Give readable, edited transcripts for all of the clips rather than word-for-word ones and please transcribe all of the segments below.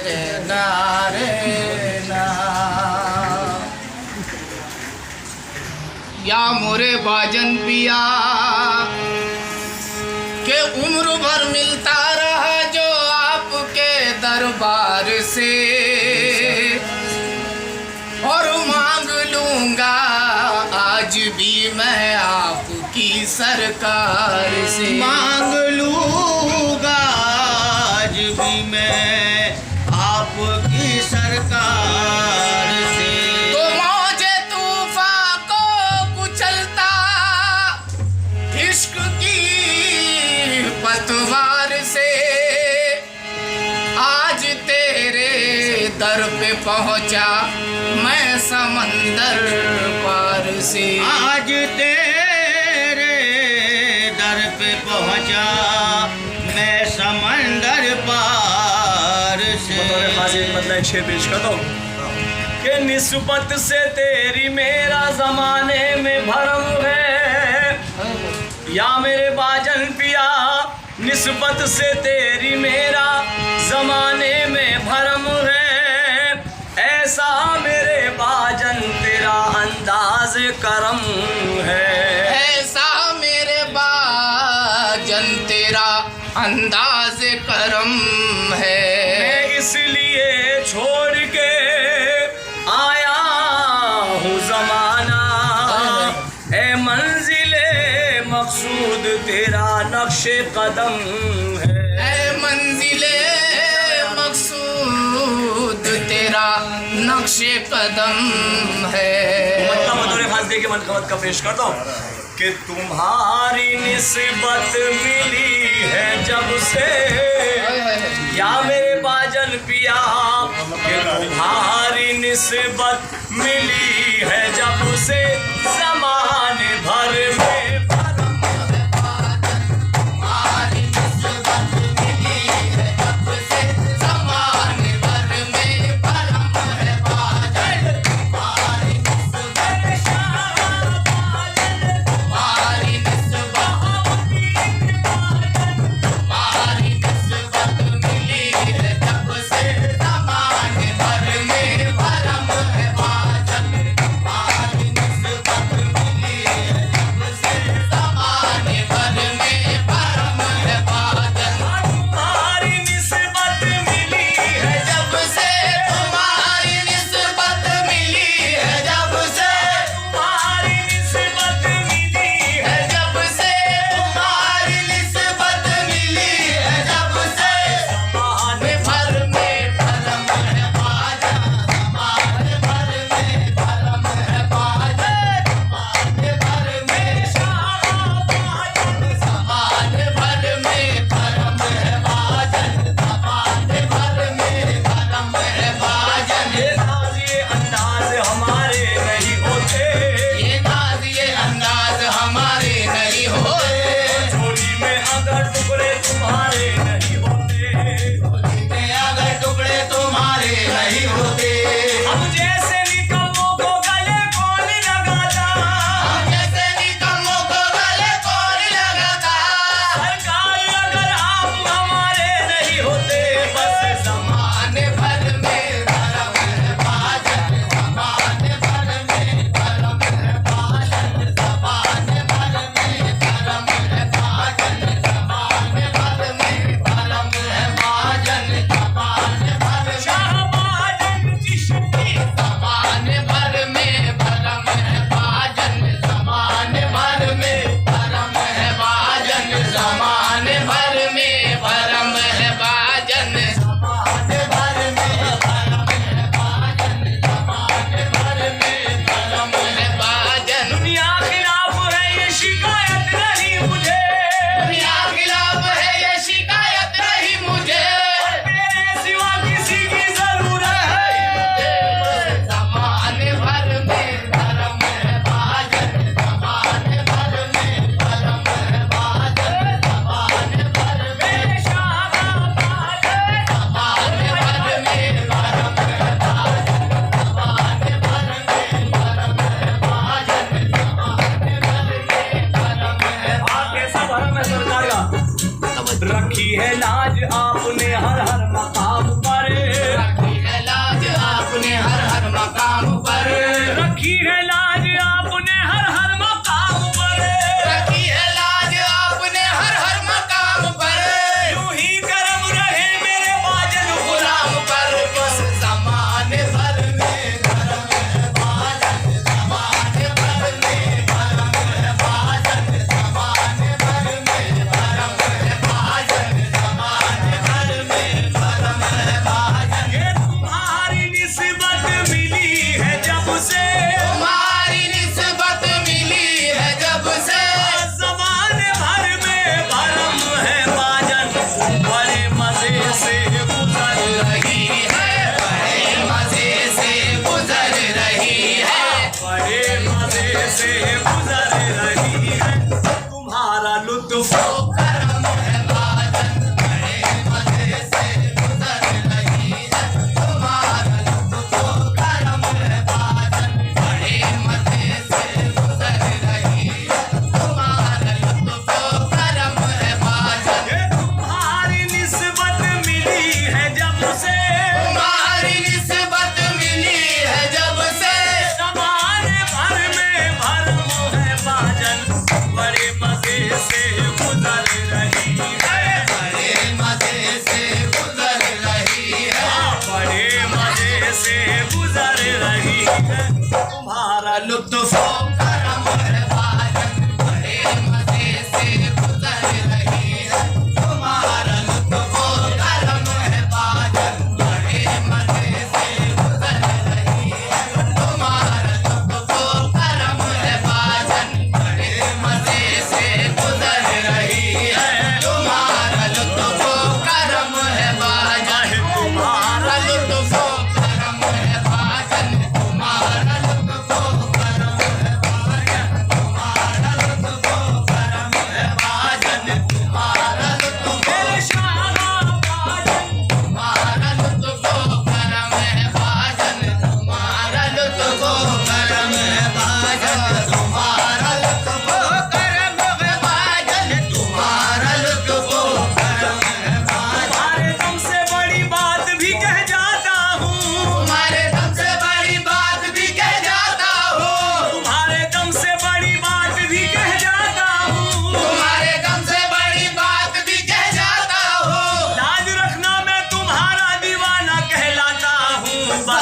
रे नारे ना। या मोरे बाजन पिया के उम्र भर मिलता रहा जो आपके दरबार से, और मांग लूंगा आज भी मैं आपकी सरकार से। मांग लूंगा आज भी मैं आपकी सरकार से। तो मौजे तूफान को कुचलता इश्क की पतवार से, आज तेरे दर पे पहुंचा मैं समंदर पार से। आज तेरे दर पे पहुंचा मैं समंदर पार से। मतलब शेर पेश करता हूँ कि निस्बत से तेरी मेरा जमाने में भरम है, या मेरे बाजन पिया निस्बत से तेरी मेरा जमाने में भरम है। ऐसा मेरे बाजन तेरा अंदाज करम है, ऐसा मेरे बाजन तेरा अंदाज करम है। मैं इसलिए छोड़ के आया हूँ जमाना, ए मंजिले मकसूद तेरा नक्शे कदम है। ऐ मंजिले मकसूद तेरा नक्शे कदम है। मतलब बतौर खास दे के मनकबत का पेश करता हूँ कि तुम्हारी निस्बत मिली है जब से, या मेरे बाजन पिया कि तुम्हारी निस्बत मिली है जब से, ज़माने भर में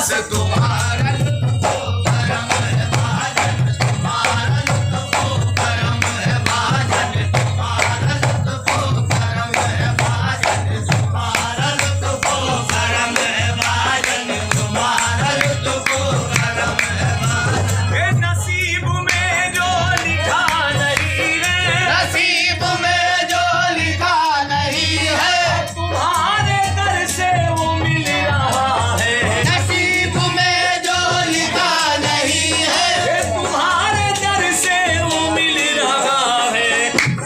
बस तुम्हारा लुत्फो करम है भाजन, तुम्हारा लुत्फो करम है भाजन, तुम्हारा लुत्फो करम है भाजन, तुम्हारा लुत्फो करम है भाजन, तुम्हारा लुत्फो करम है भाजन। ये नसीब में जो लिखा नहीं है, नसीब में जो लिखा नहीं है, तुम्हारे दर से वो मिल रहा है। नसीब में जो लिखा नहीं है, ये तुम्हारे दर से वो मिल रहा है।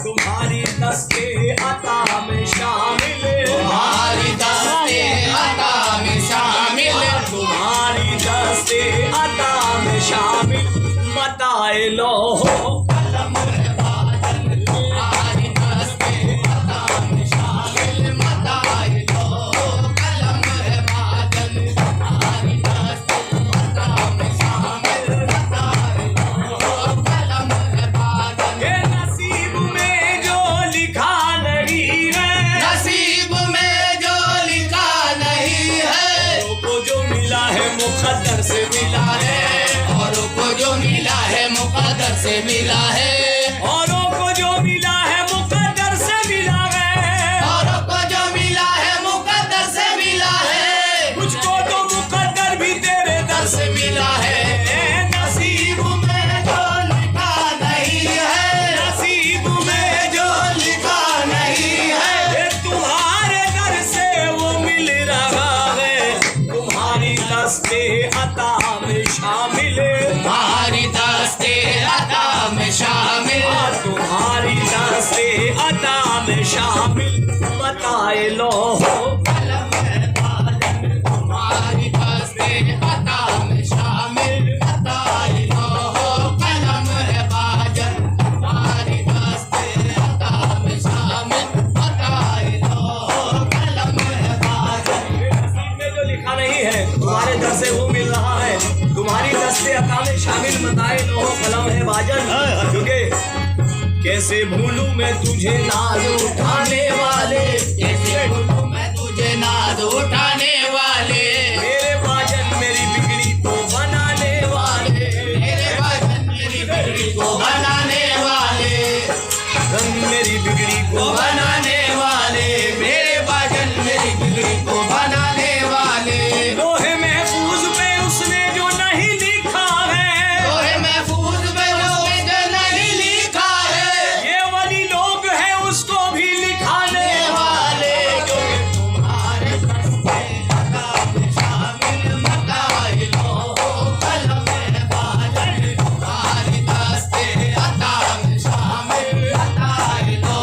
तुम्हारी दस्ते अता में शामिल, तुम्हारी दस्ते अता में शामिल, तुम्हारी दस्ते अता में शामिल। बताए लो कलम है भाजन, तुम्हारी दस्ते अता में शामिल, बताए लो कलम है भाजन, तुम्हारी दस्ते अता में शामिल, बताए लो कलम है भाजन। ये नसीब में जो लिखा नहीं है, नसीब में जो लिखा नहीं है, को जो मिला है मुकद्दर से मिला है, औरों को जो मिला है मुकद्दर से मिला है, औरों को जो मिला है मुकद्दर से मिला है। औरों को जो मिला है मुकद्दर से मिला है, मुझको तो मुकद्दर भी तेरे दर से मिला है। नसीब में जो लिखा नहीं है, नसीब में जो लिखा नहीं है, ये तुम्हारे दर से वो मिल रहा है। तुम्हारी दस्ते अता में शामिल, तुम्हारी दस्ते अता में शामिल, तुम्हारी दस्ते अता में शामिल। बताए लो कलम है भाजन, तुम्हारी दस्ते अता में शामिल, बताए लो कलम है भाजन, तुम्हारी दस्ते अता में शामिल, बताए लो कलम है भाजन। नसीब में जो लिखा नहीं है, तुम्हारे दर से वो मिल रहा है। तुम्हारी दस्ते अता में शामिल। बताए लो कलम है भाजन। क्योंकि कैसे भूलूं मैं तुझे नाज उठाने वाले, कैसे भूलूं मैं तुझे नाज उठाने वाले, मेरे भाजन मेरी बिगड़ी को बनाने वाले, मेरे भजन मेरी बिगड़ी को बनाने वाले, रंग मेरी बिगड़ी को बनाने वाले, मेरे भजन मेरी बिगड़ी को बनाने वाले। लोहे महफूज पे उसने जो नहीं लिखा है, लोहे महफूज में उसने नहीं लिखा है, ये वाली लोग हैं उसको भी लिखाने वाले जो तुम्हारे दस्ते अता में शामिल, बताए लो कलम है भाजन, तुम्हारी दस्ते अता में शामिल, बताए लो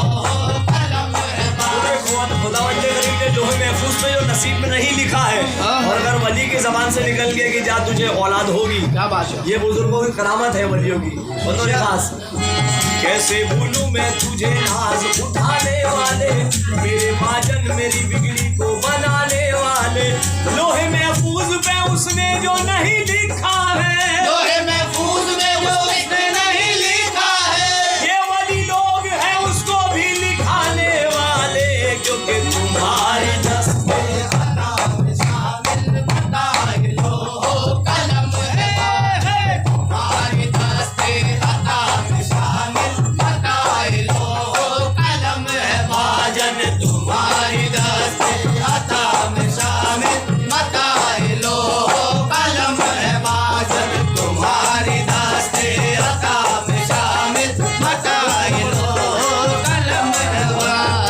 कलम है भाजन। खुदावंद करीम ने लोहे महफूज में जो नसीब में नहीं लिखा है, और अगर वली की जबान से निकल गया कि जा तुझे औलाद होगी, क्या बात है। ये बुजुर्गों की करामत है वलियों की बतौर खास। कैसे भूलूं मैं तुझे नाज उठाने वाले, मेरे भाजन मेरी बिगड़ी को बनाने वाले। लोहे महफूज पे उसने जो नहीं लिखा है, लोहे महफूज में जो उसने नहीं लिखा है, ये वाली लोग हैं उसको भी लिखाने वाले। क्योंकि तुम्हारी दस्ते अता में शामिल, बताए लो कलम है, तुम्हारी दस्ते अता में शामिल, बताए लो कलम है भाजन, तुम्हारी